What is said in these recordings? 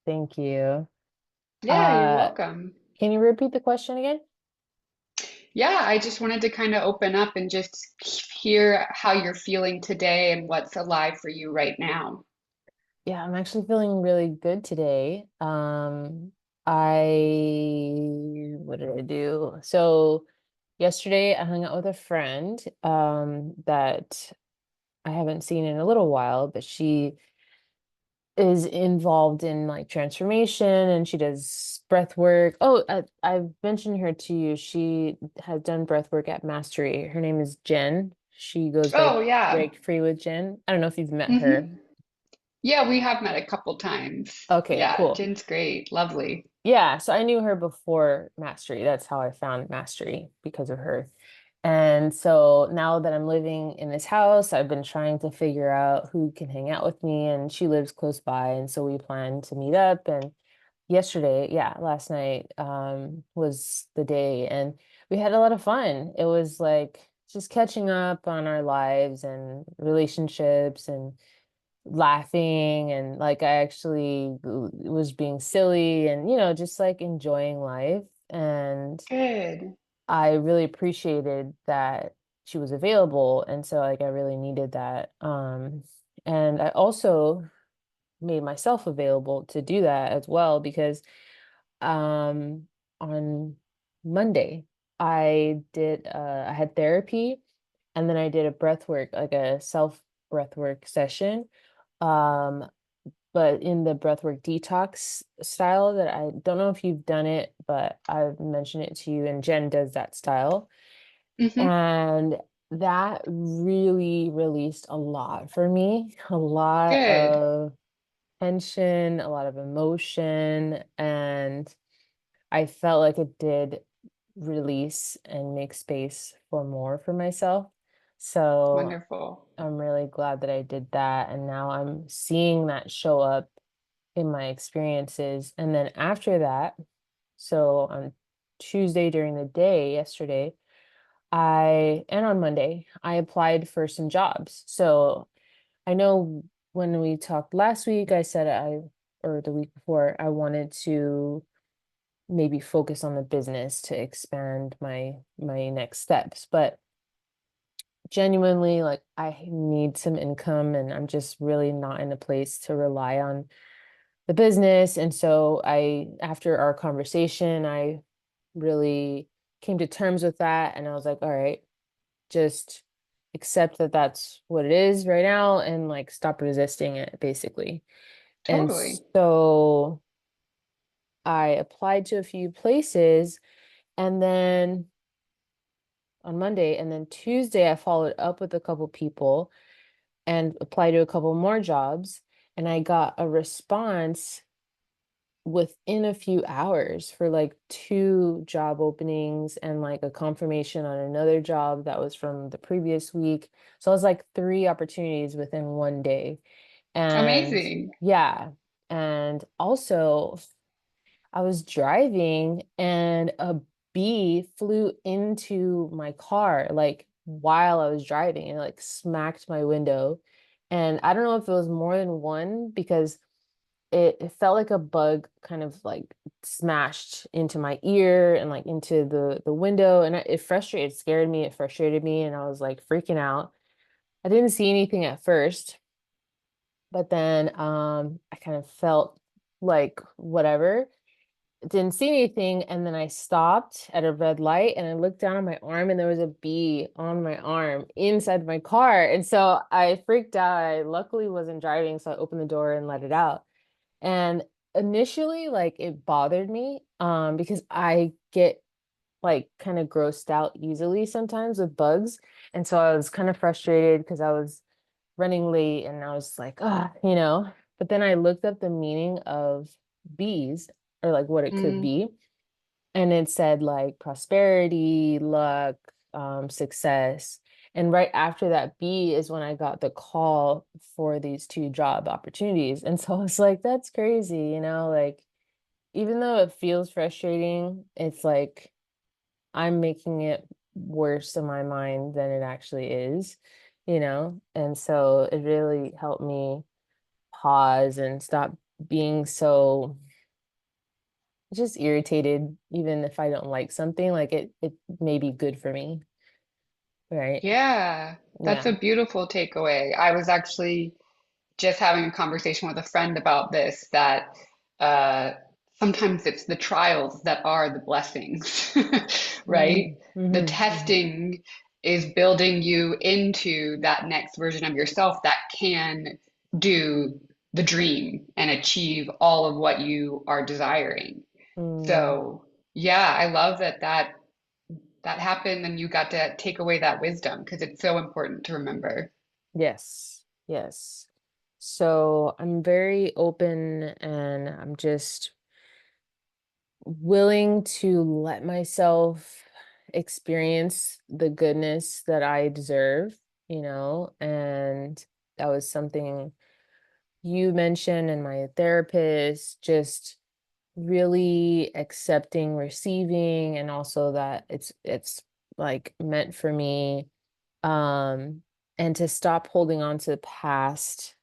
Thank you. Yeah, you're Uh, welcome. can you repeat the question again? Yeah, I just wanted to kind of open up and just hear how you're feeling today and what's alive for you right now. Yeah, I'm actually feeling really good today. What did I do? So yesterday I hung out with a friend, that I haven't seen in a little while, but she is involved in like transformation and she does breath work. Oh, I've mentioned her to you. She has done breath work at Mastery. Her name is Jen. She goes by Oh, yeah. Break Free with Jen. I don't know if you've met her. hmm Yeah, we have met a couple times. Okay, Yeah, cool. Jen's great. Lovely. Yeah, so I knew her before Mastery. That's how I found Mastery because of her. And so now that I'm living in this house, I've been trying to figure out who can hang out with me, and she lives close by, and so we plan to meet up. And yesterday, yeah, last night, was the day, and we had a lot of fun. It was like just catching up on our lives and relationships and laughing, and like I actually was being silly and just like enjoying life. And Good. I really appreciated that she was available, and so like I really needed that. And I also made myself available to do that as well because um on Monday I had therapy, and then I did a breath work, like a self breath work session. Um but in the breathwork detox style, that I don't know if you've done it, but I've mentioned it to you, and Jen does that style. hmm And that really released a lot for me, a lot Good. of tension, a lot of emotion, and I felt like it did release and make space for more for myself. So Wonderful. I'm really glad that I did that. And now I'm seeing that show up in my experiences. And then after that, so on Tuesday during the day, yesterday, and on Monday, I applied for some jobs. So I know when we talked last week, or the week before, I wanted to maybe focus on the business to expand my next steps. But genuinely, like I need some income, and I'm just really not in a place to rely on the business. And so after our conversation, I really came to terms with that. And I was like, all right, just accept that that's what it is right now and like stop resisting it, basically. And Totally. so I applied to a few places, and then on Monday, and then Tuesday, I followed up with a couple people and applied to a couple more jobs. And I got a response within a few hours for like two job openings and like a confirmation on another job that was from the previous week. So it was like three opportunities within one day. And Amazing. yeah, and also I was driving and a bee flew into my car like while I was driving and like smacked my window. And I don't know if it was more than one because it felt like a bug kind of like smashed into my ear and like into the window, and it scared me, it frustrated me, and I was like freaking out. I didn't see anything at first, but then I kind of felt like whatever, didn't see anything, and then I stopped at a red light and I looked down on my arm and there was a bee on my arm inside my car, and so I freaked out. I luckily wasn't driving, so I opened the door and let it out. And initially, like it bothered me, because I get like kind of grossed out easily sometimes with bugs. And so I was kind of frustrated because I was running late and I was like, ah. But then I looked up the meaning of bees, or like what it could Mm, be. And it said like prosperity, luck, success. And right after that B is when I got the call for these two job opportunities. And so I was like, that's crazy, like even though it feels frustrating, it's like I'm making it worse in my mind than it actually is. And so it really helped me pause and stop being so just irritated, even if I don't like something, like it may be good for me, right? Yeah, that's a Yeah. beautiful takeaway. I was actually just having a conversation with a friend about this, that uh, sometimes it's the trials that are the blessings, right? Mm, The hmm. testing is building you into that next version of yourself that can do the dream and achieve all of what you are desiring. Mm, So, yeah, I love that happened and you got to take away that wisdom because it's so important to remember. yes. Yes. So I'm very open and I'm just willing to let myself experience the goodness that I deserve, and that was something you mentioned and my therapist, just really accepting receiving and also that it's like meant for me, um and to stop holding on to past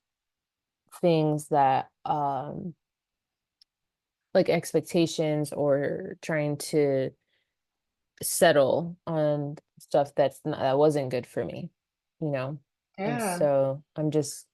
things that like expectations or trying to settle on stuff that wasn't good for me, you know? And Yeah. so I'm just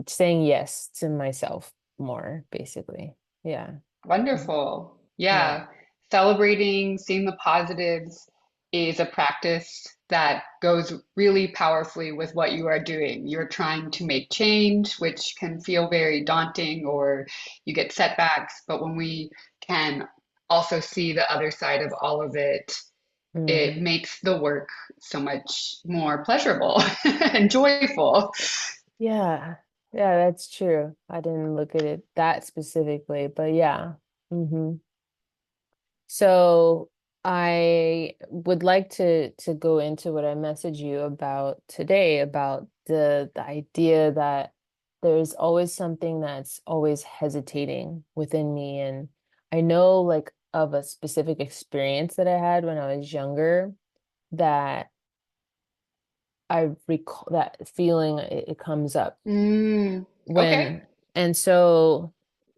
saying yes to myself more, basically. Yeah. Mhm. Wonderful. Yeah. Yeah. Celebrating, seeing the positives is a practice that goes really powerfully with what you are doing. You're trying to make change, which can feel very daunting or you get setbacks. But when we can also see the other side of all of it, it Mm. makes the work so much more pleasurable and joyful. Yeah. Yeah, that's true. I didn't look at it that specifically, but yeah. Hmm. So I would like to go into what I messaged you about today about the idea that there's always something that's always hesitating within me. And I know like of a specific experience that I had when I was younger that I recall that feeling, it comes up Mm, okay. when, and so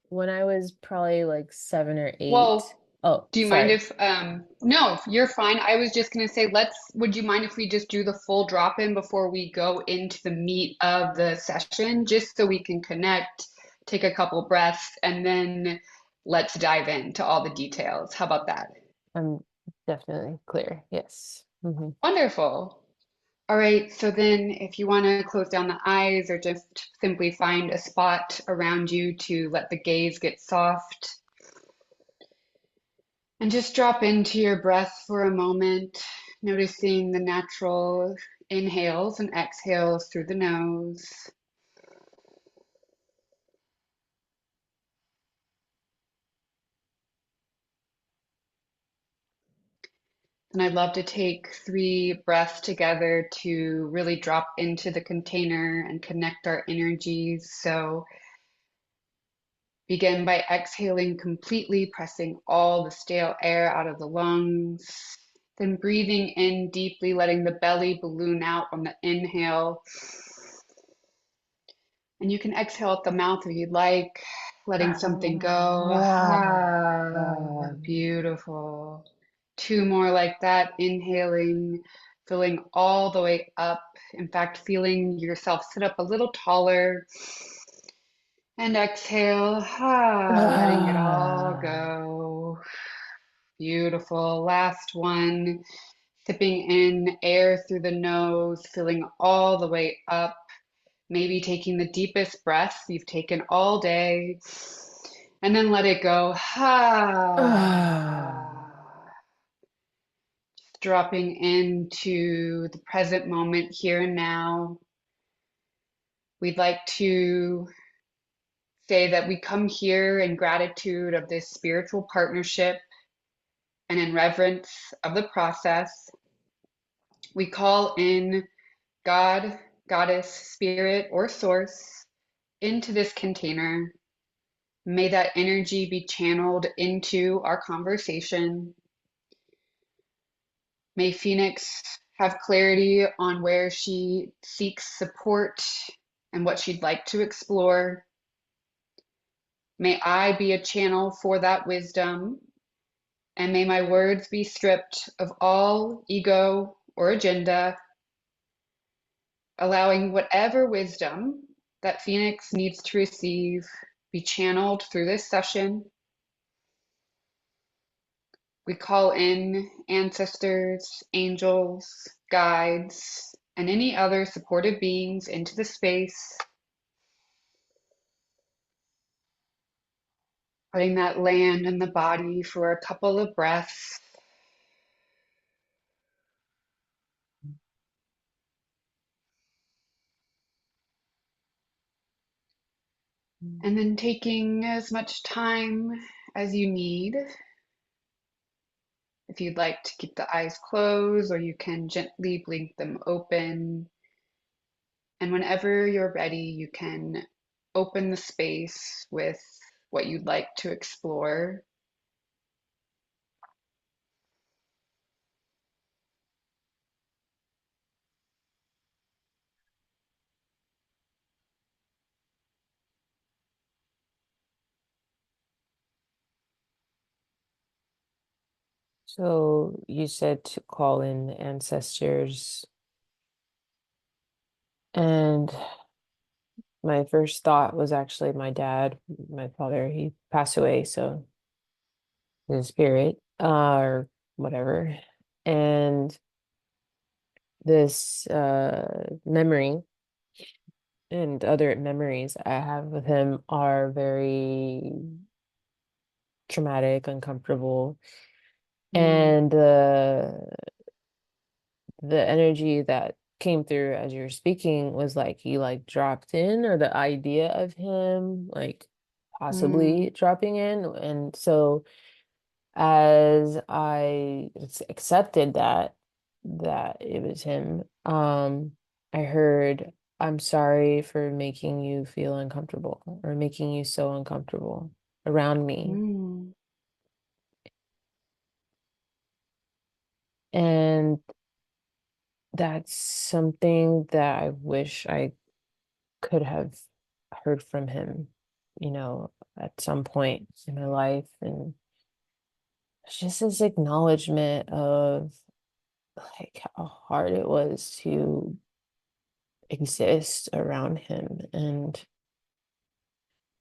when I was probably like 7 or 8. Well, Oh, do you mind sorry. if, no, you're fine. I was just going to say, would you mind if we just do the full drop in before we go into the meat of the session, just so we can connect, take a couple breaths, and then let's dive into all the details. How about that? I'm definitely clear. Yes. Hmm. Wonderful. All right, so then if you want to close down the eyes or just simply find a spot around you to let the gaze get soft, and just drop into your breath for a moment, noticing the natural inhales and exhales through the nose. And I'd love to take 3 breaths together to really drop into the container and connect our energies. So begin by exhaling completely, pressing all the stale air out of the lungs. Then breathing in deeply, letting the belly balloon out on the inhale. And you can exhale at the mouth if you'd like, letting something go. Ah, beautiful. 2 more like that. Inhaling, filling all the way up. In fact, feeling yourself sit up a little taller. And exhale, letting it all go. Beautiful. Last one. Sipping in air through the nose, filling all the way up. Maybe taking the deepest breath you've taken all day. And then let it go. Dropping into the present moment here and now. We'd like to say that we come here in gratitude of this spiritual partnership and in reverence of the process. We call in God, Goddess, Spirit, or Source into this container. May that energy be channeled into our conversation. May Phoenix have clarity on where she seeks support and what she'd like to explore. May I be a channel for that wisdom, and may my words be stripped of all ego or agenda, allowing whatever wisdom that Phoenix needs to receive be channeled through this session. We call in ancestors, angels, guides, and any other supportive beings into the space, letting that land in the body for a couple of breaths. And then taking as much time as you need. If you'd like to keep the eyes closed, or you can gently blink them open. And whenever you're ready, you can open the space with what you'd like to explore. So you said to call in ancestors, and my first thought was actually my dad, my father. He passed away, so his spirit, or whatever. And this memory and other memories I have with him are very traumatic, uncomfortable. Mm, And the energy that came through as you were speaking was like he like dropped in, or the idea of him like mm, possibly dropping in. And so as I accepted that it was him, I heard, "I'm sorry for making you feel uncomfortable, or making you so uncomfortable around me." mm, And that's something that I wish I could have heard from him, at some point in my life. And it's just this acknowledgement of like how hard it was to exist around him, and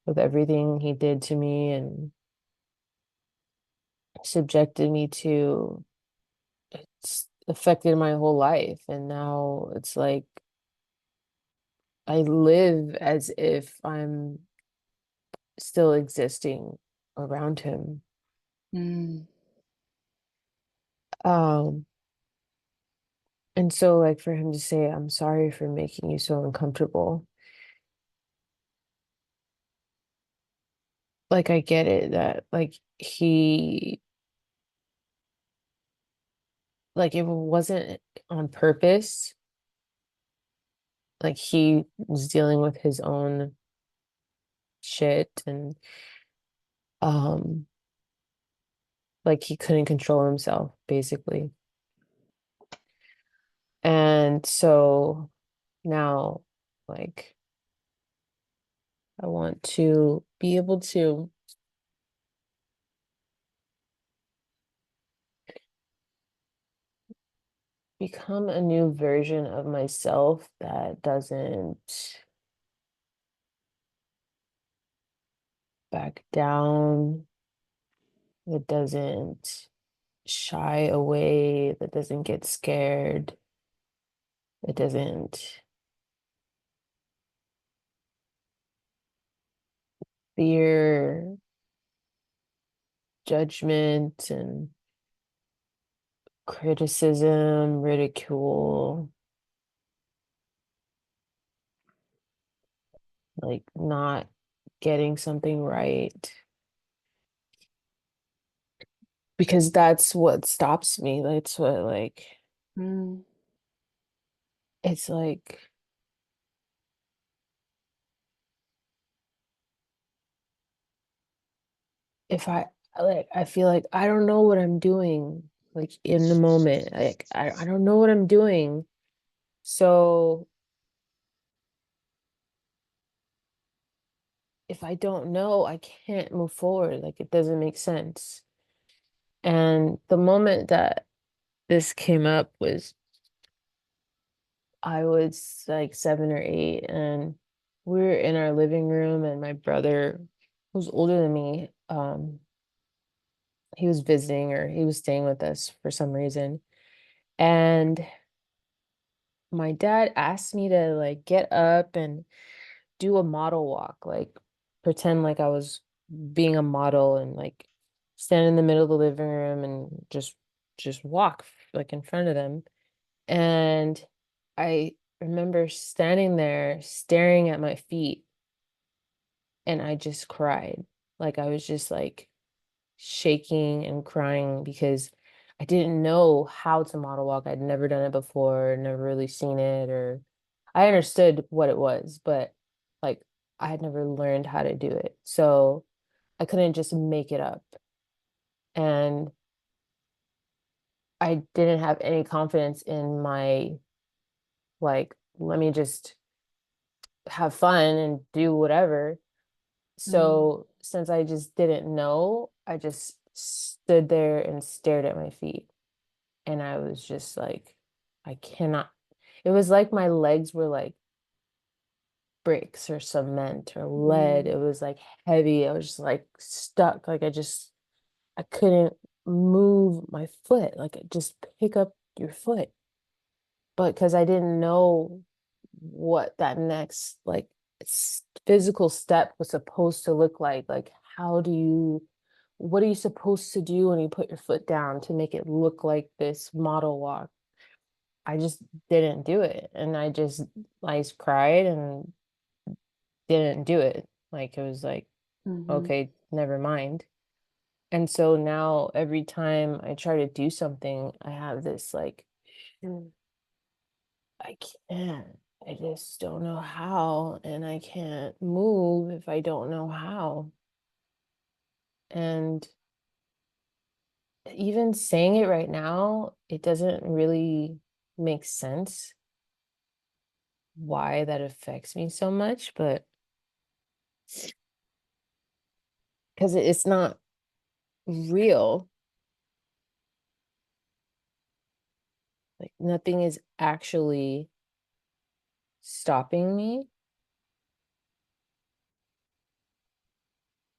with everything he did to me and subjected me to, it's affected my whole life. And now it's like I live as if I'm still existing around him. mm, Um, and so like for him to say, "I'm sorry for making you so uncomfortable." Like I get it that like like it wasn't on purpose. Like he was dealing with his own shit, and um like he couldn't control himself basically. And so now, like, I want to be able to become a new version of myself that doesn't back down, that doesn't shy away, that doesn't get scared, that doesn't fear judgment and criticism, ridicule, like not getting something right. Because that's what stops me. That's what, like, mm, it's like if I feel like I don't know what I'm doing, like in the moment. Like I don't know what I'm doing. So if I don't know, I can't move forward. Like it doesn't make sense. And the moment that this came up was I was like 7 or 8, and we were in our living room, and my brother, who's older than me, he was visiting or he was staying with us for some reason. And my dad asked me to like get up and do a model walk, like pretend like I was being a model and like stand in the middle of the living room and just walk like in front of them. And I remember standing there staring at my feet, and I just cried. Like I was just like shaking and crying because I didn't know how to model walk. I'd never done it before, never really seen it, or I understood what it was, but like I had never learned how to do it. So I couldn't just make it up. And I didn't have any confidence in my, like, let me just have fun and do whatever. Mm, So since I just didn't know, I just stood there and stared at my feet. And I was just like, I cannot. It was like my legs were like bricks or cement or lead. mm, It was like heavy. I was just like stuck. Like I couldn't move my foot. Like just pick up your foot. But because I didn't know what that next like physical step was supposed to look like what are you supposed to do when you put your foot down to make it look like this model walk? I just didn't do it. And I cried and didn't do it. Like it was like, mhm. okay, never mind. And so now every time I try to do something, I have this like, "Mm, I can't. I just don't know how, and I can't move if I don't know how." And even saying it right now, it doesn't really make sense why that affects me so much, but because it's not real. Like nothing is actually stopping me.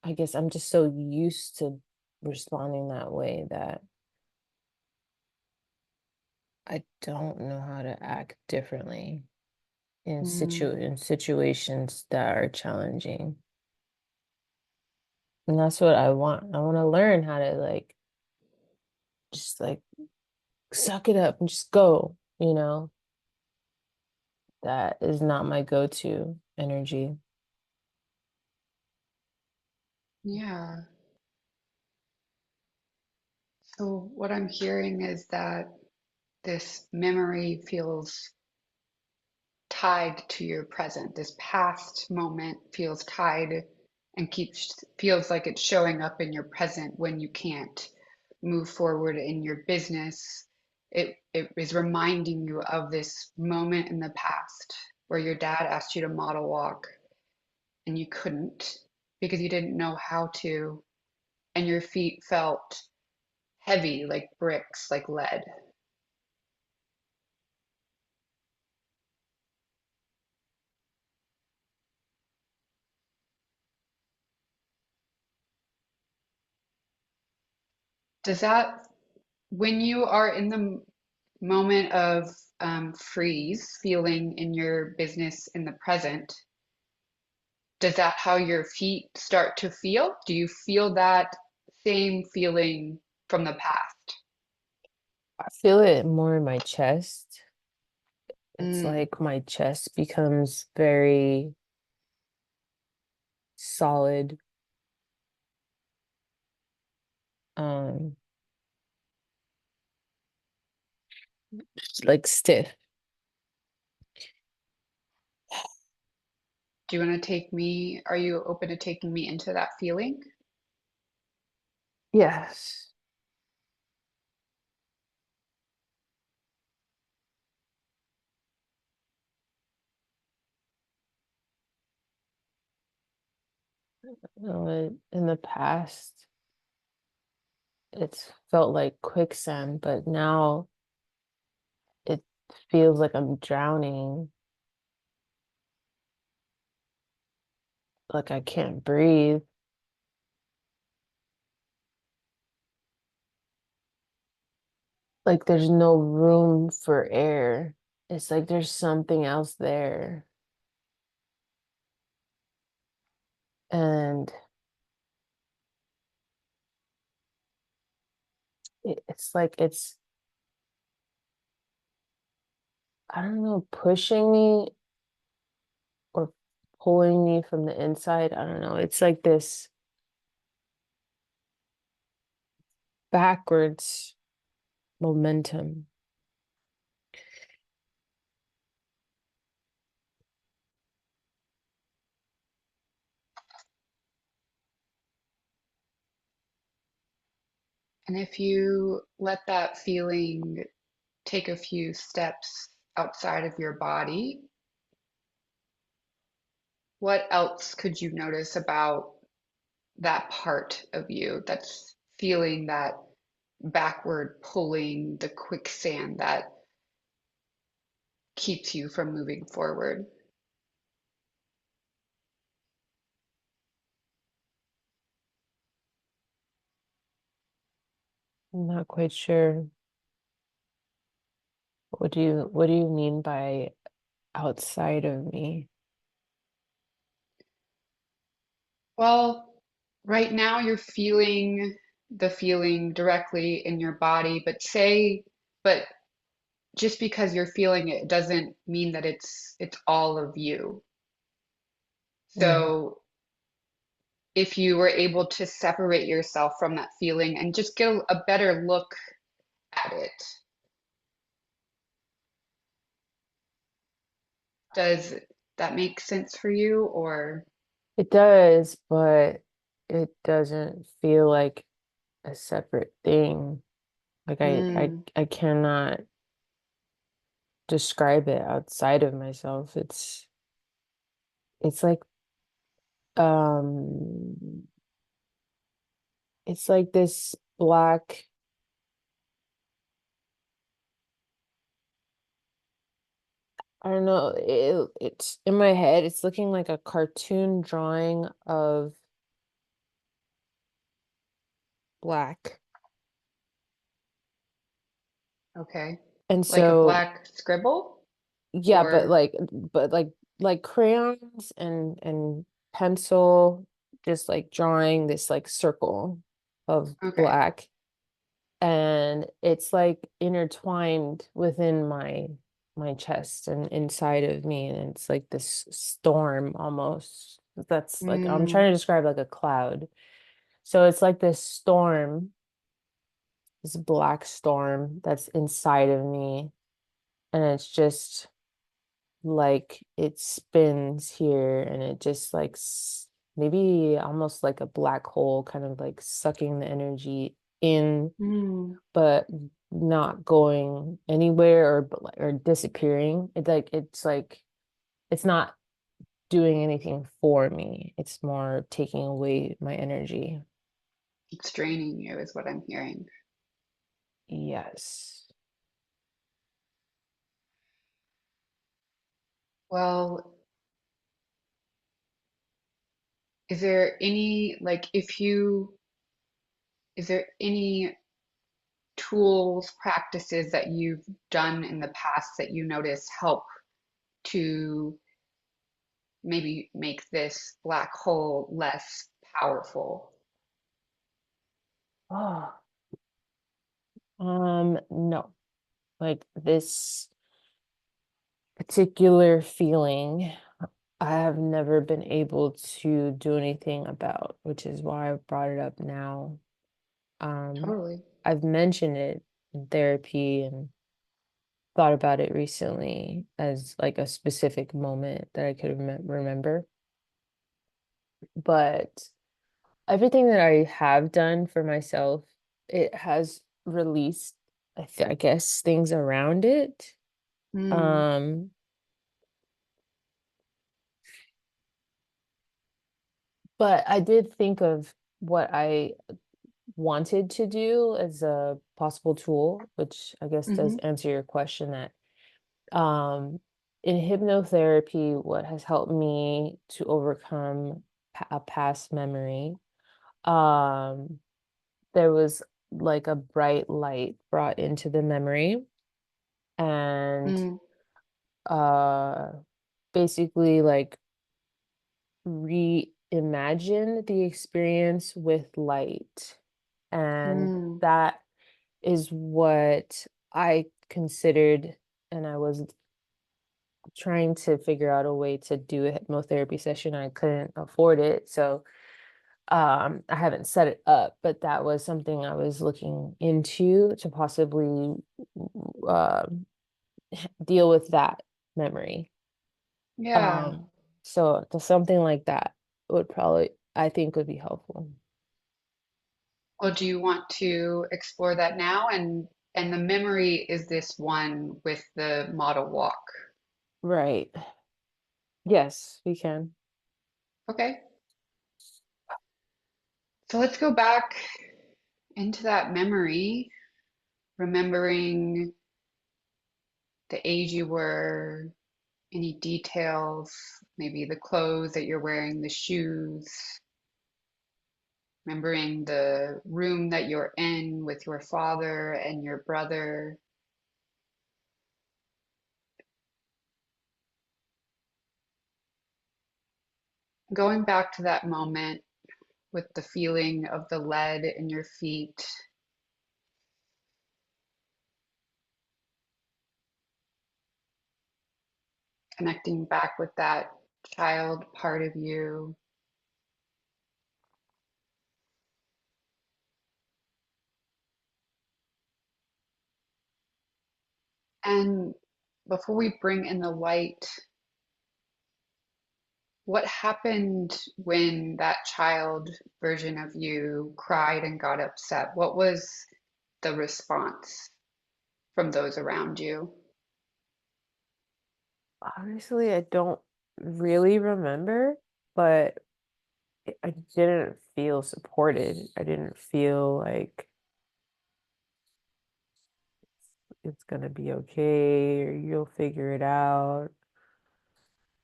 I guess I'm just so used to responding that way that I don't know how to act differently Mm. in situations that are challenging. And that's what I want. I want to learn how to like just like suck it up and just go, you know? That is not my go-to energy. Yeah. So what I'm hearing is that this memory feels tied to your present. This past moment feels tied and keeps feels like it's showing up in your present when you can't move forward in your business. It is reminding you of this moment in the past where your dad asked you to model walk and you couldn't because you didn't know how to, and your feet felt heavy like bricks, like lead. Does that, when you are in the moment of freeze, feeling in your business in the present, does that how your feet start to feel? Do you feel that same feeling from the past? I feel it more in my chest. It's Mm. like my chest becomes very solid, um, like stiff. Do you want to take me? Are you open to taking me into that feeling? Yes. In the past, it's felt like quicksand, but now it feels like I'm drowning, like I can't breathe. Like there's no room for air. It's like there's something else there. And it's like I don't know, pushing me or pulling me from the inside. I don't know. It's like this backwards momentum. And if you let that feeling take a few steps outside of your body, what else could you notice about that part of you that's feeling that backward pulling, the quicksand that keeps you from moving forward? I'm not quite sure. What do you mean by outside of me? Well, right now you're feeling the feeling directly in your body, but just because you're feeling it doesn't mean that it's all of you. Mm. So if you were able to separate yourself from that feeling and just get a better look at it, does that make sense for you or It does, but it doesn't feel like a separate thing. Like mm, I cannot describe it outside of myself. It's like um it's like this black, I don't know, it's in my head, it's looking like a cartoon drawing of black. okay. And Like a so black scribble yeah, or but like crayons and pencil, just like drawing this like circle of okay, black, and it's like intertwined within my chest and inside of me, and it's like this storm almost. That's like I'm mm, trying to describe like a cloud. So it's like this storm, this black storm that's inside of me, and it's just like it spins here and it just like maybe almost like a black hole, kind of like sucking the energy in, mm, but not going anywhere or disappearing. It's like it's not doing anything for me. It's more taking away my energy. it's draining you is what I'm hearing. Yes. Well, is there any is there any tools, practices that you've done in the past that you notice help to maybe make this black hole less powerful? Oh, no. Like this particular feeling, I have never been able to do anything about, which is why I brought it up now. Um, Totally. I've mentioned it in therapy and thought about it recently as like a specific moment that I could remember. But everything that I have done for myself, it has released, I guess, things around it. Mm, Um, But I did think of what I wanted to do as a possible tool, which I guess does Mm-hmm. answer your question that um in hypnotherapy, what has helped me to overcome a past memory, um there was like a bright light brought into the memory and Mm, uh basically like reimagine the experience with light. And mm. that is what I considered, and I was trying to figure out a way to do a hypnotherapy session. I couldn't afford it. So I haven't set it up, but that was something I was looking into to possibly uh, deal with that memory. Yeah. Um, so something like that would probably, I think, would be helpful. Well, do you want to explore that now? And the memory is this one with the model walk. Right. Yes, we can. Okay. So let's go back into that memory, remembering the age you were, any details, maybe the clothes that you're wearing, the shoes, remembering the room that you're in with your father and your brother. Going back to that moment with the feeling of the lead in your feet, connecting back with that child part of you. And before we bring in the light, what happened when that child version of you cried and got upset? What was the response from those around you? Honestly, I don't really remember, but I didn't feel supported. I didn't feel like it's gonna be okay or you'll figure it out.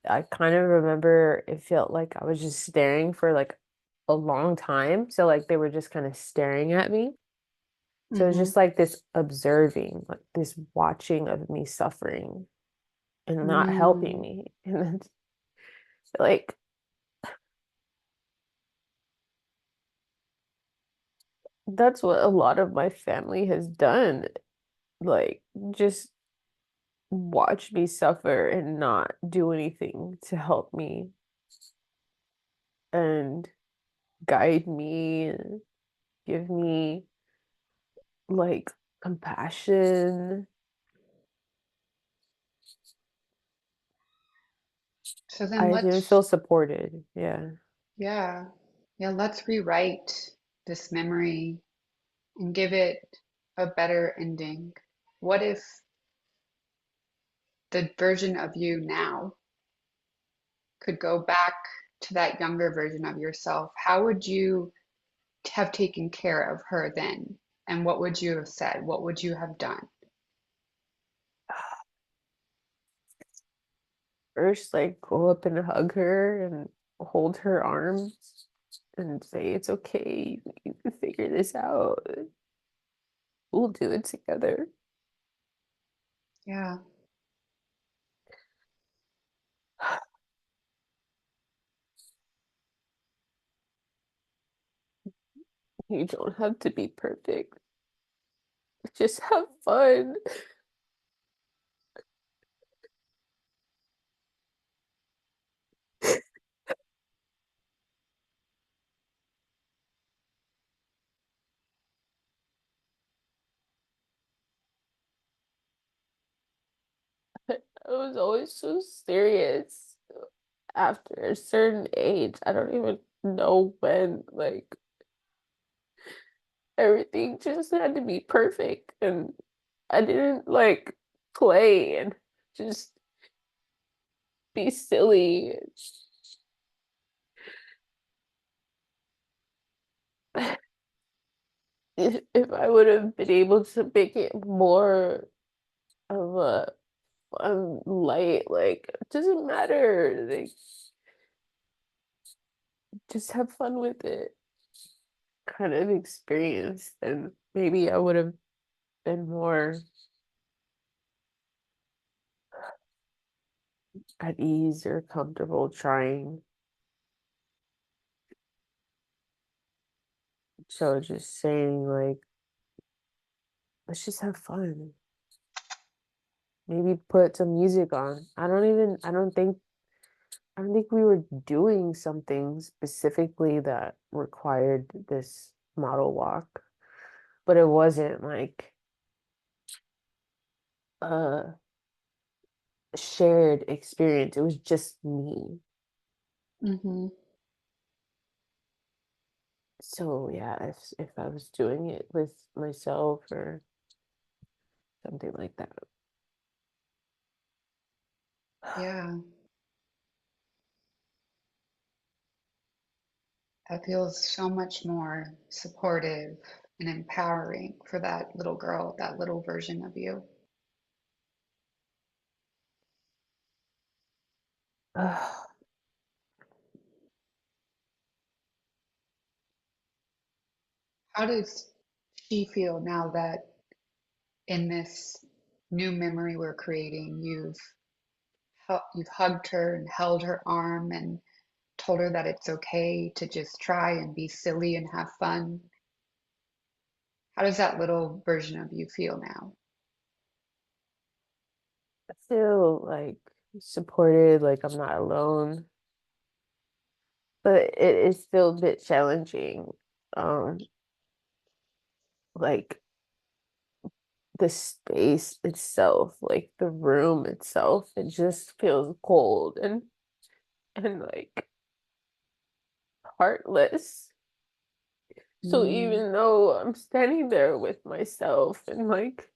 I kind of remember it felt like I was just staring for like a long time. So like they were just kind of staring at me. So it's Mm-hmm. just like this observing, like this watching of me suffering and not helping Mm. me. And then like that's what a lot of my family has done. Like just watch me suffer and not do anything to help me and guide me and give me like compassion. So then I didn't feel let's, supported. Yeah. yeah, yeah, let's rewrite this memory and give it a better ending. What if the version of you now could go back to that younger version of yourself? How would you have taken care of her then? And what would you have said? What would you have done? First, like go up and hug her and hold her arms and say, it's okay. You can figure this out. We'll do it together. Yeah. You don't have to be perfect. Just have fun. I was always so serious after a certain age. I don't even know when, like, everything just had to be perfect. And I didn't like play and just be silly. if I would have been able to make it more of a fun, light, like, it doesn't matter, like, just have fun with it kind of experience, then maybe I would have been more at ease or comfortable trying. So just saying, like, let's just have fun. Maybe put some music on. I don't think we were doing something specifically that required this model walk, but it wasn't like a shared experience. It was just me. Hmm. So yeah, if I was doing it with myself or something like that. Yeah, that feels so much more supportive and empowering for that little girl, that little version of you. How does she feel now that in this new memory we're creating, you've hugged her and held her arm and told her that it's okay to just try and be silly and have fun? How does that little version of you feel now? I feel like supported, like I'm not alone, but it is still a bit challenging. Um, like the space itself, like the room itself, it just feels cold and like heartless. So Mm. even though I'm standing there with myself and like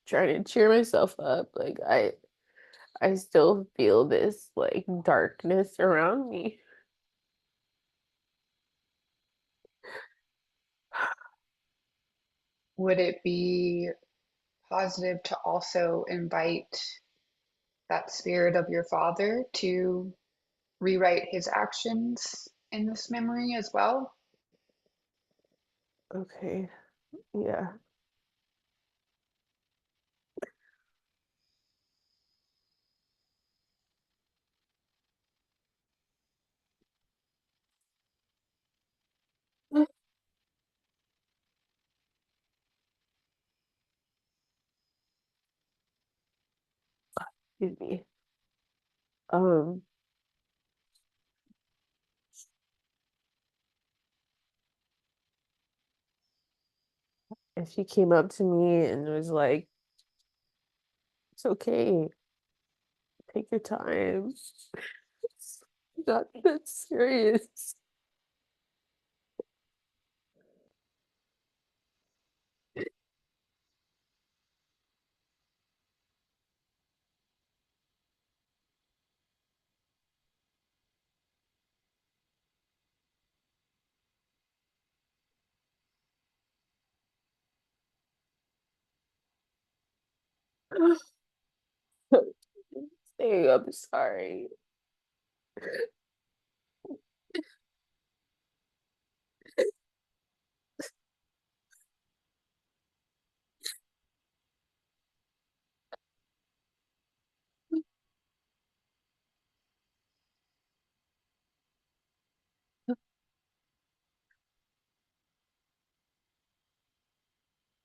trying to cheer myself up, like I still feel this like darkness around me. Would it be positive to also invite that spirit of your father to rewrite his actions in this memory as well? Okay, yeah. Excuse me. Um, and she came up to me and was like, "It's okay. Take your time. It's not that serious." Saying, "I'm sorry."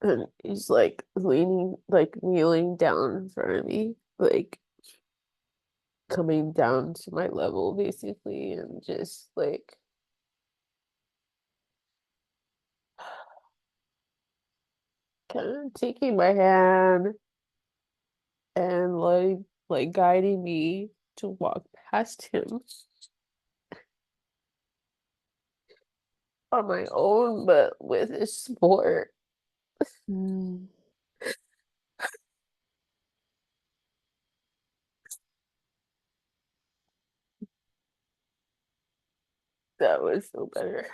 And he's like leaning, like kneeling down in front of me, like coming down to my level basically, and just like kind of taking my hand and like guiding me to walk past him on my own, but with his support. Mm. That was so better.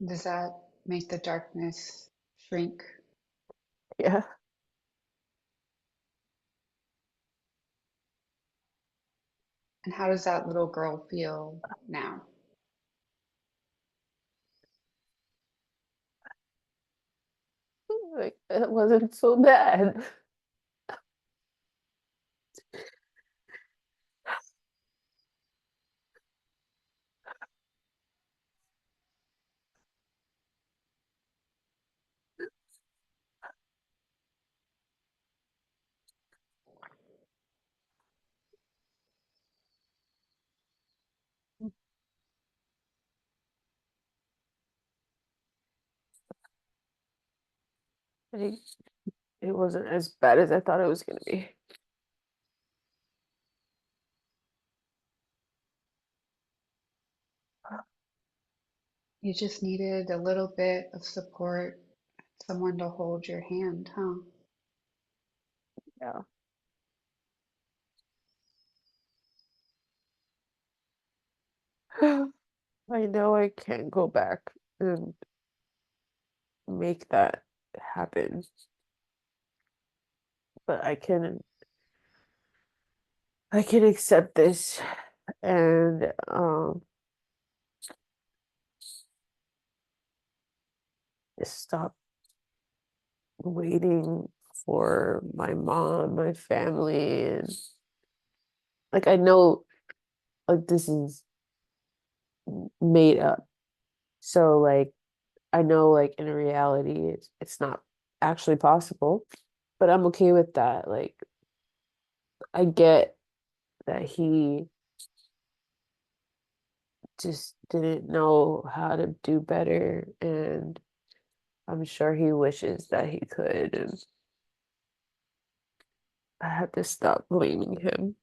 Does that make the darkness shrink. Yeah. And how does that little girl feel now? Like it wasn't so bad. Like, it wasn't as bad as I thought it was gonna be. You just needed a little bit of support, someone to hold your hand, huh? Yeah. I know I can't go back and make that happen, but I can accept this and just stop waiting for my mom, my family, and like I know like this is made up. So like I know like in reality it's not actually possible, but I'm okay with that. Like I get that he just didn't know how to do better, and I'm sure he wishes that he could, and I have to stop blaming him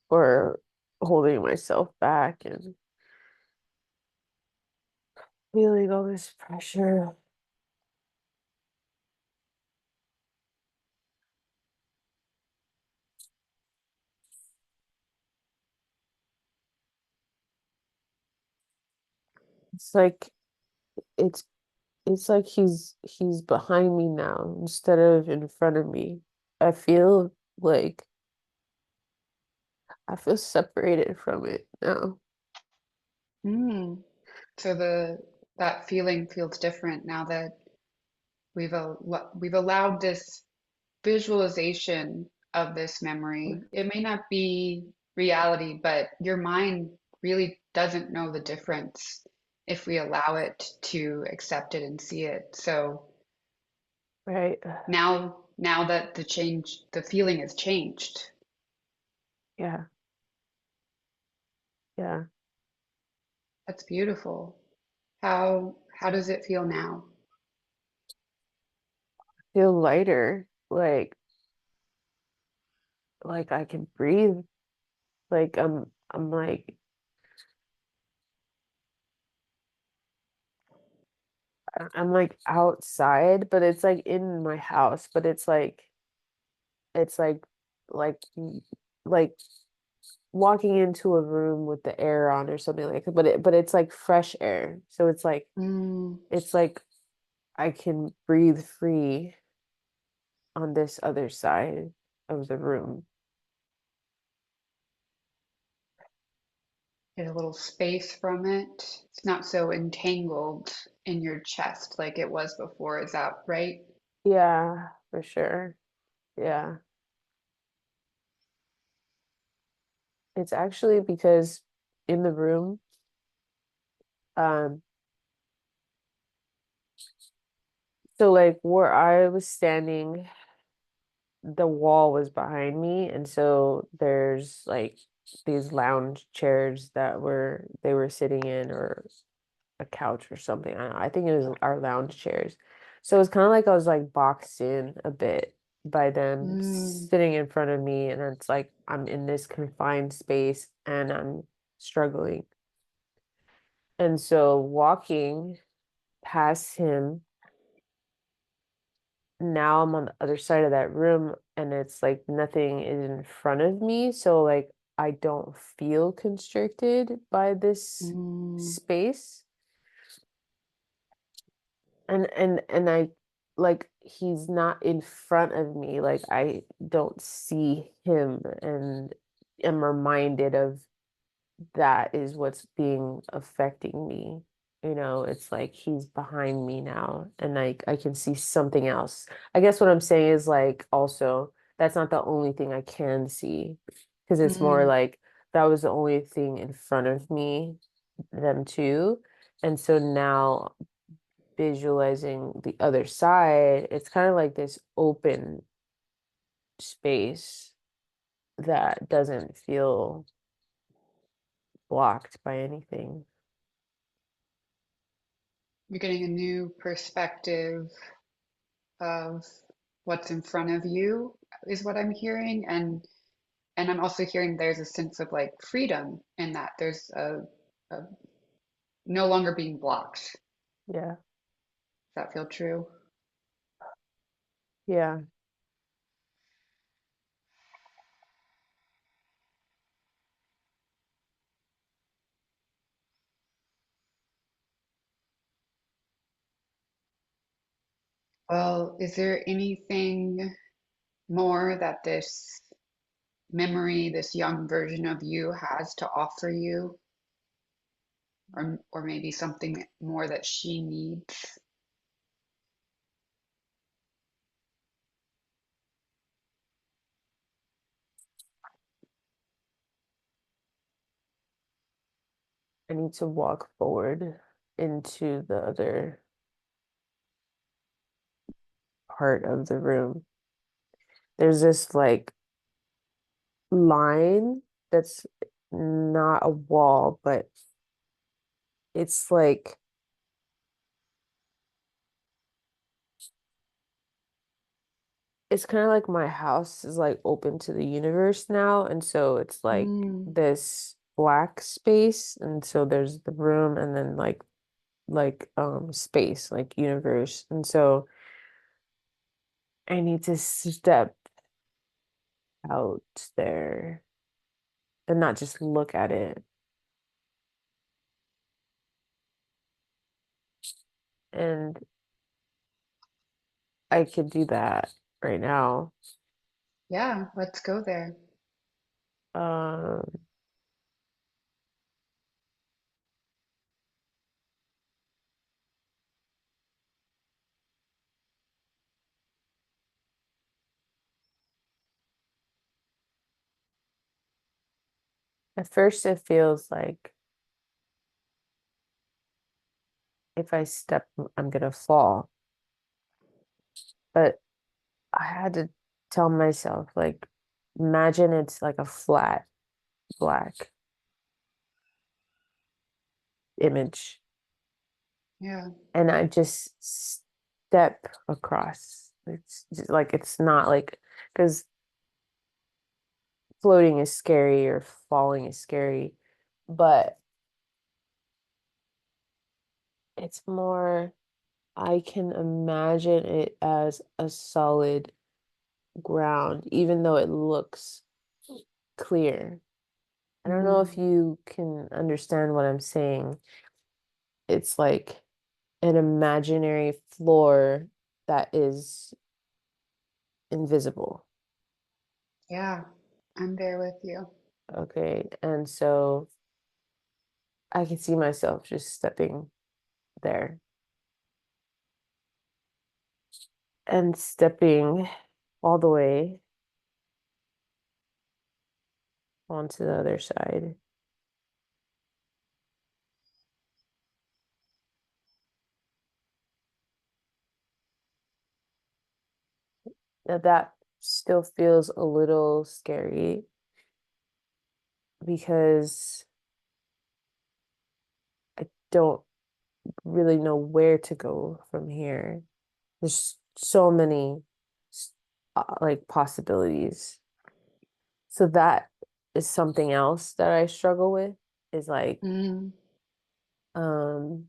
for holding myself back and feeling all this pressure. It's like it's it's like he's behind me now instead of in front of me. I feel like I feel separated from it now. Mm. So the that feeling feels different now that we've allowed this visualization of this memory. It may not be reality, but your mind really doesn't know the difference if we allow it to accept it and see it. So Right? now that the feeling has changed. Yeah. Yeah. That's beautiful. How does it feel now? Feel lighter. Like I can breathe. Like I'm like I'm like outside, but it's like in my house, but it's like like walking into a room with the air on or something like that, but it's like fresh air. So Mm, it's like I can breathe free on this other side of the room. get a little space from it. It's not so entangled in your chest like it was before. Is that right? Yeah, for sure. Yeah. It's actually because in the room, um, so like where I was standing, the wall was behind me, and so there's like these lounge chairs that they were sitting in, or a couch or something. I don't know. I think it was our lounge chairs. So it's kind of like I was like boxed in a bit by them Mm, sitting in front of me, and it's like I'm in this confined space and I'm struggling. And so walking past him, now I'm on the other side of that room and it's like nothing is in front of me. So like I don't feel constricted by this mm, space. and I like he's not in front of me. Like I don't see him and am reminded of that is what's being affecting me. You know, it's like he's behind me now and like I can see something else. I guess what I'm saying is like also that's not the only thing I can see because it's more Mm. like that was the only thing in front of me, them too. And so now visualizing the other side, it's kind of like this open space that doesn't feel blocked by anything. You're getting a new perspective of what's in front of you, is what I'm hearing. And I'm also hearing there's a sense of like freedom in that. There's a no longer being blocked. Yeah. Does that feel true? Yeah. Well, is there anything more that this memory, this young version of you has to offer you? Or maybe something more that she needs? I need to walk forward into the other part of the room. There's this like line that's not a wall, but it's like it's kind of like my house is like open to the universe now, and so it's like Mm, this black space, and so there's the room and then space, like universe. And so I need to step out there and not just look at it. And I could do that right now. yeah, let's go there. Um, at first, it feels like if I step, I'm gonna fall. But I had to tell myself, like, imagine it's like a flat black image, Yeah. and I just step across. It's just, like it's not like because floating is scary or falling is scary, but it's more I can imagine it as a solid ground, even though it looks clear. I don't know if Mm, you can understand what I'm saying. It's like an imaginary floor that is invisible. yeah, I'm there with you. Okay. And so I can see myself just stepping there and stepping all the way onto the other side. Now that still feels a little scary because I don't really know where to go from here. There's so many like possibilities. So that is something else that I struggle with is like Mm, um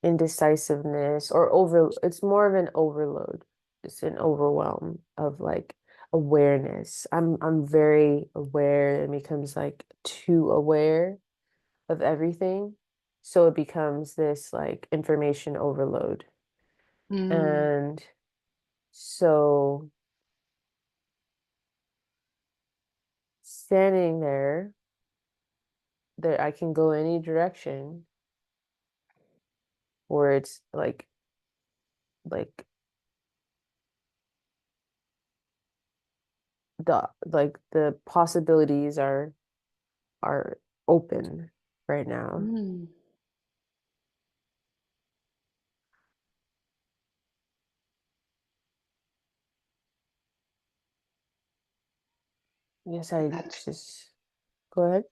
indecisiveness or over it's more of an overload. It's an overwhelm of like awareness. I'm very aware and becomes like too aware of everything. So it becomes this like information overload. Mm, And so standing there I can go any direction where it's like the possibilities are open right now. mm. Yes, And I that's, just go ahead.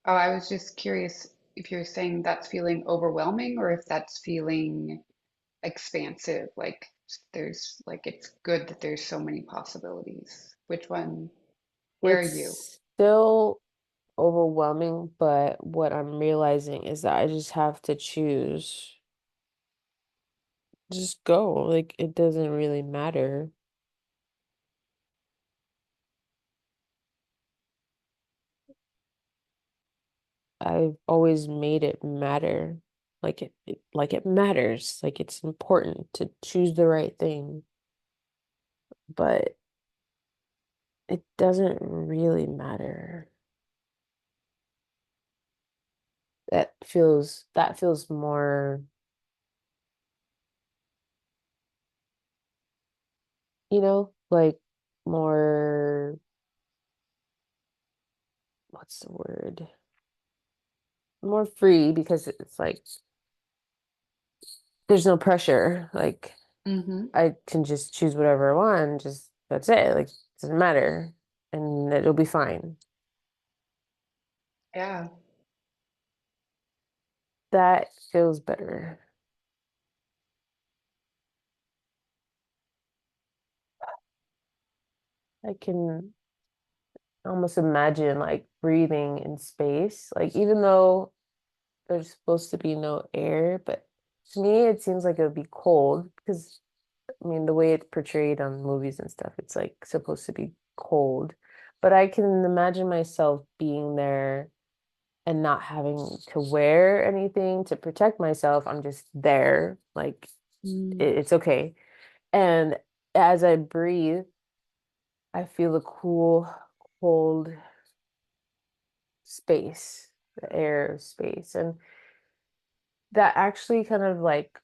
oh, I was just curious if you're saying that's feeling overwhelming or if that's feeling expansive, like there's like it's good that there's so many possibilities. Which one? Where are you? It's still overwhelming, but what I'm realizing is that I just have to choose. Just go. Like it doesn't really matter. I've always made it matter. Like it matters. Like it's important to choose the right thing, but it doesn't really matter. That feels more, like more, what's the word? More free because it's like there's no pressure. Like Mm-hmm. I can just choose whatever I want and just that's it. Like it doesn't matter and it'll be fine. Yeah, That feels better. I can almost imagine like breathing in space. Like even though there's supposed to be no air, but to me it seems like it would be cold because I mean the way it's portrayed on movies and stuff, it's like supposed to be cold. But I can imagine myself being there and not having to wear anything to protect myself. I'm just there, like mm, it's okay. And as I breathe, I feel the cool, cold space, the air of space. And that actually kind of like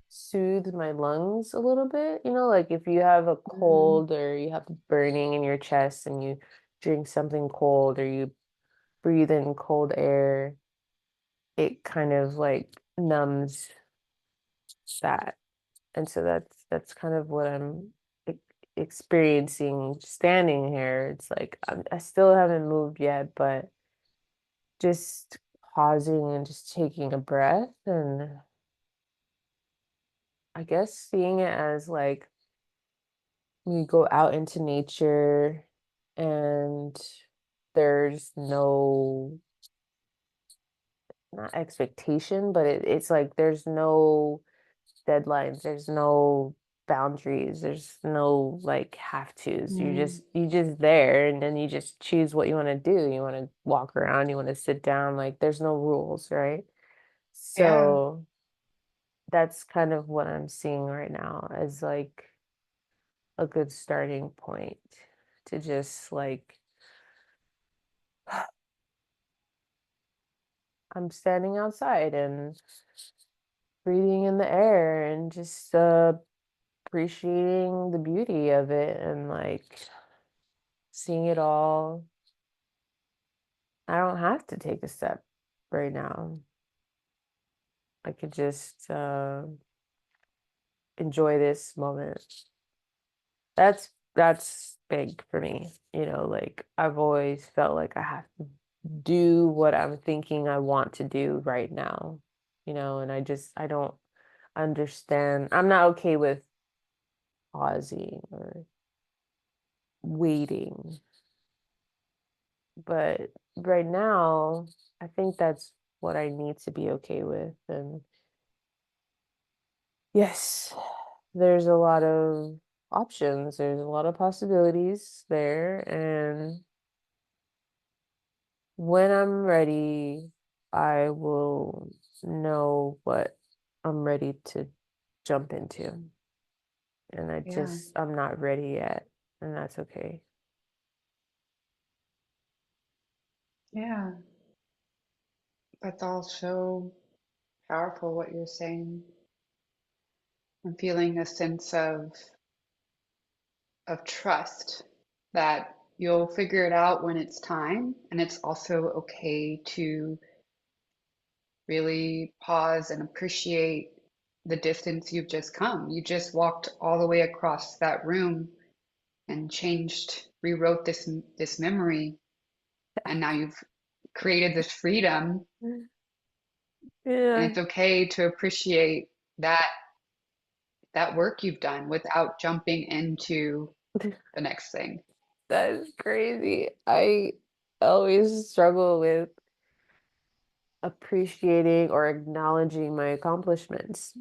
soothes my lungs a little bit. Like if you have a mm, cold or you have burning in your chest and you drink something cold or you breathe in cold air, it kind of like numbs that. And so that's kind of what I'm e- experiencing standing here. It's like I still haven't moved yet, but just pausing and just taking a breath and I guess seeing it as like you go out into nature and there's no, not expectation, but it's like there's no deadlines, there's no boundaries, there's no like have tos. You mm. just you just there and then you just choose what you want to do. You want to walk around, you want to sit down, like there's no rules, right? Yeah, So that's kind of what I'm seeing right now as like a good starting point to just like I'm standing outside and breathing in the air and just appreciating the beauty of it and like seeing it all. I don't have to take a step right now. I could just enjoy this moment. That's big for me. Like I've always felt like I have to do what I'm thinking I want to do right now. And I don't understand. I'm not okay with pausing or waiting. But right now, I think that's what I need to be okay with. And yes, there's a lot of options, there's a lot of possibilities there. And when I'm ready, I will know what I'm ready to jump into. And Yeah, I'm not ready yet, and that's okay. yeah. That's all so powerful what you're saying. I'm feeling a sense of trust that you'll figure it out when it's time, and it's also okay to really pause and appreciate the distance you've just come. You just walked all the way across that room and rewrote this memory, and now you've created this freedom, and Yeah. it's okay to appreciate that that work you've done without jumping into the next thing. That is crazy. I always struggle with appreciating or acknowledging my accomplishments.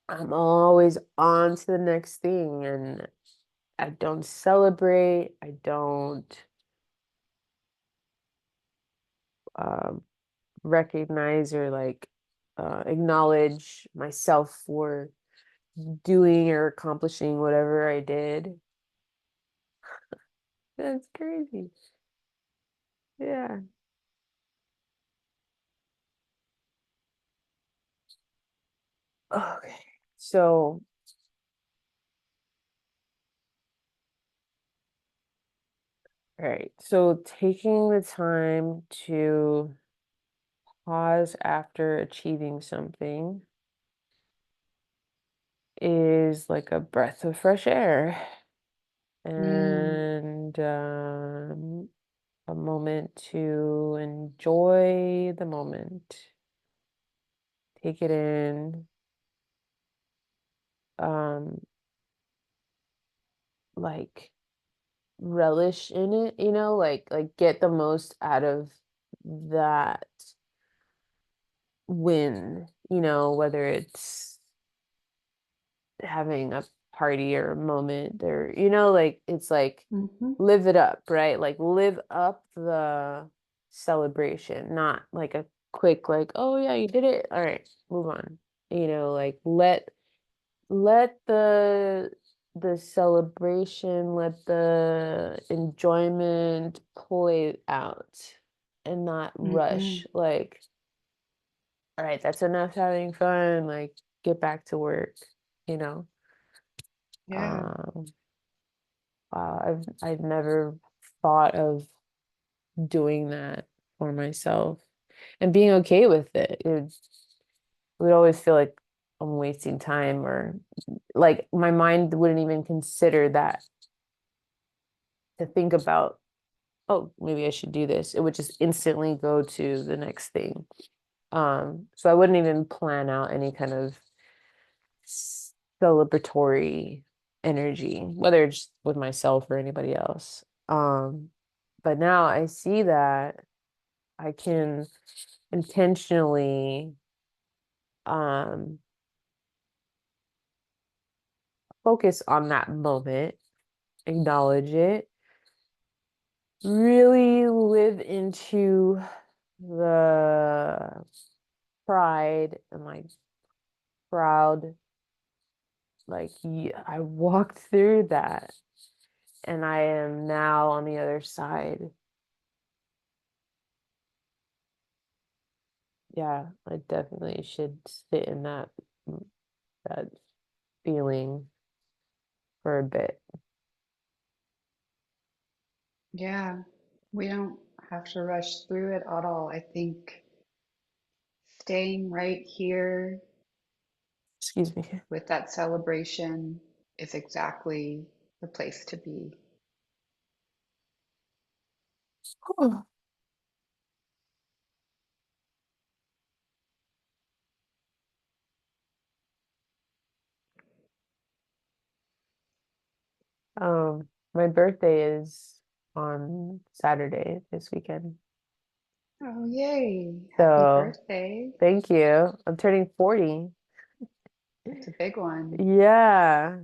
I'm always on to the next thing, and I don't celebrate. I don't um, recognize or like acknowledge myself for doing or accomplishing whatever I did. That's crazy. Yeah. Okay. So, all right. So taking the time to pause after achieving something is like a breath of fresh air Mm, and a moment to enjoy the moment, take it in, um, like relish in it, like get the most out of that win, whether it's having a party or a moment or like it's like hmm. live it up, right? Like live up the celebration, not like a quick like, oh yeah, you did it, all right, move on. Like let the celebration, let the enjoyment play out and not Hmm. rush. Like, all right, that's enough having fun, like get back to work, you know. Yeah, um I've never thought of doing that for myself and being okay with it. It would always feel like I'm wasting time, or like my mind wouldn't even consider that to think about, oh, maybe I should do this. It would just instantly go to the next thing. So I wouldn't even plan out any kind of celebratory energy, whether it's with myself or anybody else. But now I see that I can intentionally um focus on that moment, acknowledge it, really live into the pride and like proud, like yeah, I walked through that and I am now on the other side. Yeah, I definitely should sit in that feeling for a bit. yeah. We don't have to rush through it at all. I think staying right here Excuse me. with that celebration is exactly the place to be. My birthday is on Saturday this weekend. Oh, yay. Happy So birthday. thank you. I'm turning 40. That's a big one. Yeah.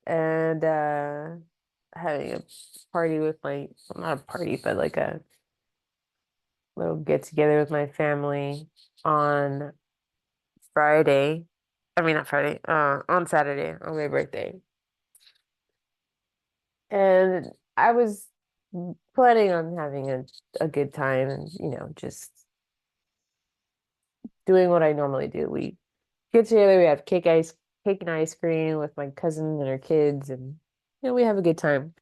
And having a party with my, well, not a party, but like little get together with my family on Friday. I mean, not Friday, on Saturday, on my birthday. And I was planning on having a good time and, just doing what I normally do. We get together, we have cake and ice cream with my cousin and her kids, and we have a good time.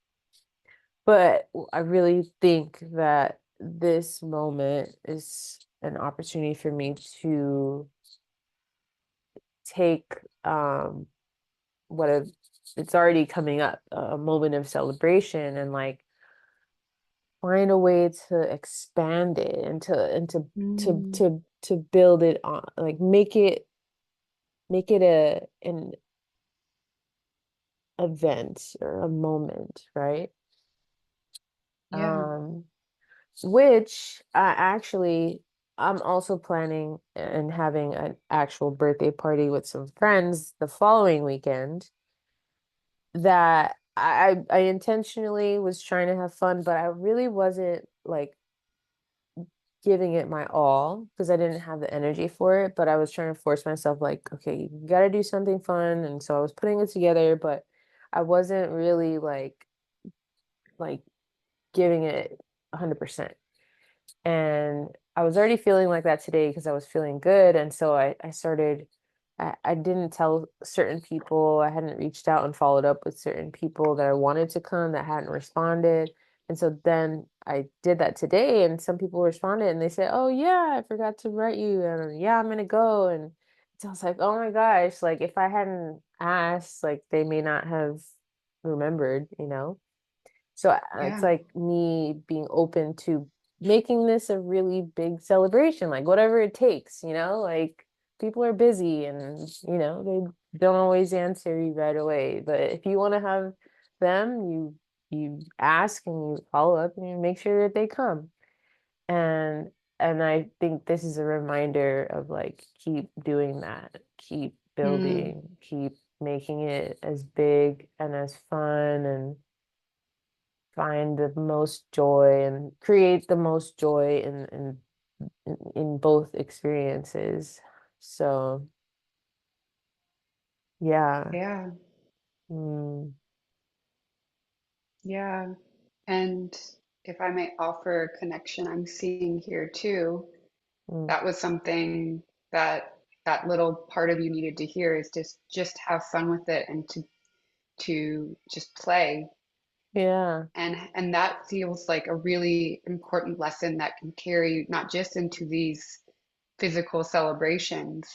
But I really think that this moment is an opportunity for me to take what a it's already coming up, a moment of celebration, and like find a way to expand it and Mm, to build it on, like make it a an event or a moment, right? yeah. Um, which I actually I'm also planning and having an actual birthday party with some friends the following weekend that I intentionally was trying to have fun, but I really wasn't like giving it my all because I didn't have the energy for it, but I was trying to force myself like, okay, you gotta do something fun. And so I was putting it together, but I wasn't really like giving it 100%. And I was already feeling like that today because I was feeling good. And so I started, I didn't tell certain people, I hadn't reached out and followed up with certain people that I wanted to come that hadn't responded. And so then I did that today, and some people responded and they said, "Oh, yeah, I forgot to write you. And yeah, I'm gonna go." And so I was like, "Oh my gosh, like if I hadn't asked, like they may not have remembered." So it's Yeah. like me being open to making this a really big celebration, like whatever it takes, like people are busy and, they don't always answer you right away. But if you want to have them, you ask and you follow up and you make sure that they come. And and I think this is a reminder of like keep doing that, keep Mm, building, keep making it as big and as fun and find the most joy and create the most joy in both experiences. So yeah. yeah. Mm, Yeah. And if I may offer a connection I'm seeing here too, mm. that was something that that little part of you needed to hear is just have fun with it and to just play. Yeah. And that feels like a really important lesson that can carry not just into these physical celebrations,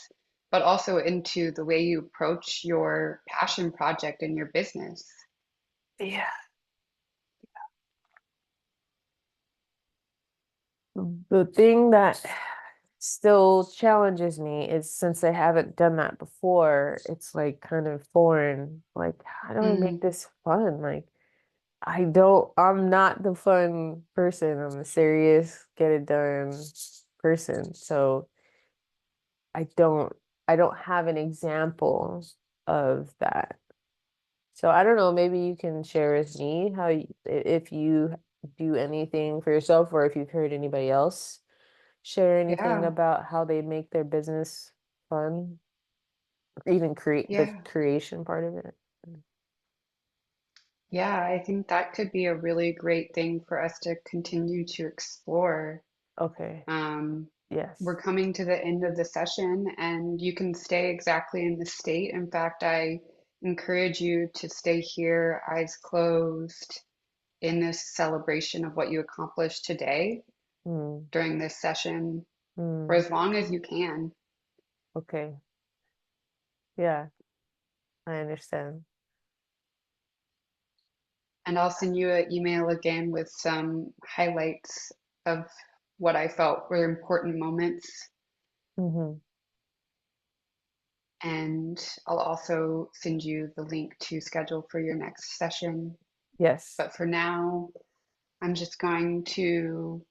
but also into the way you approach your passion project and your business. Yeah. The thing that still challenges me is since I haven't done that before, it's like kind of foreign. Like, how do I make Mm, this fun? Like, I'm not the fun person. I'm a serious, get it done person. So I don't I don't have an example of that. So I don't know, maybe you can share with me how if you do anything for yourself or if you've heard anybody else share anything yeah, about how they make their business fun, or even create the yeah, creation part of it. yeah. I think that could be a really great thing for us to continue to explore. Okay. Um, we're Yes. coming to the end of the session, and you can stay exactly in the state. In fact, I encourage you to stay here, eyes closed, in this celebration of what you accomplished today Hmm. during this session for Hmm. as long as you can. Okay. Yeah, I understand. And I'll send you an email again with some highlights of what I felt were important moments. Hmm. And I'll also send you the link to schedule for your next session. Yes. But for now, I'm just going to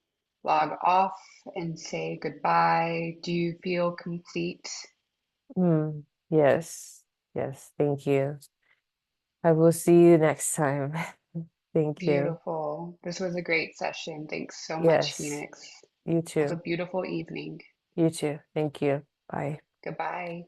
log off and say goodbye. Do you feel complete? Mm. Yes. Yes. Thank you. I will see you next time. Thank you. Beautiful. This was a great session. Thanks so much, Yes. Phoenix. You Have too. a beautiful evening. You too. Thank you. Bye. Goodbye.